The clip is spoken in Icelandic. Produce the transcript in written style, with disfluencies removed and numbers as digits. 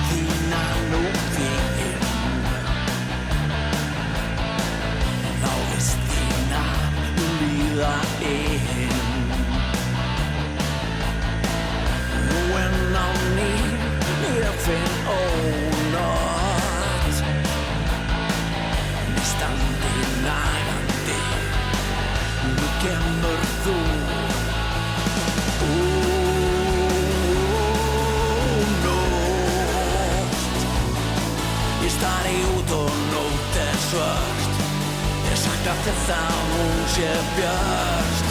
þína nú þín Návist þína líða inn Nú á ný ég finn ónot Nístandi nagandi Nú kemur þú Ég stari út og nótt svört Ég sagt að þetta hún sé björt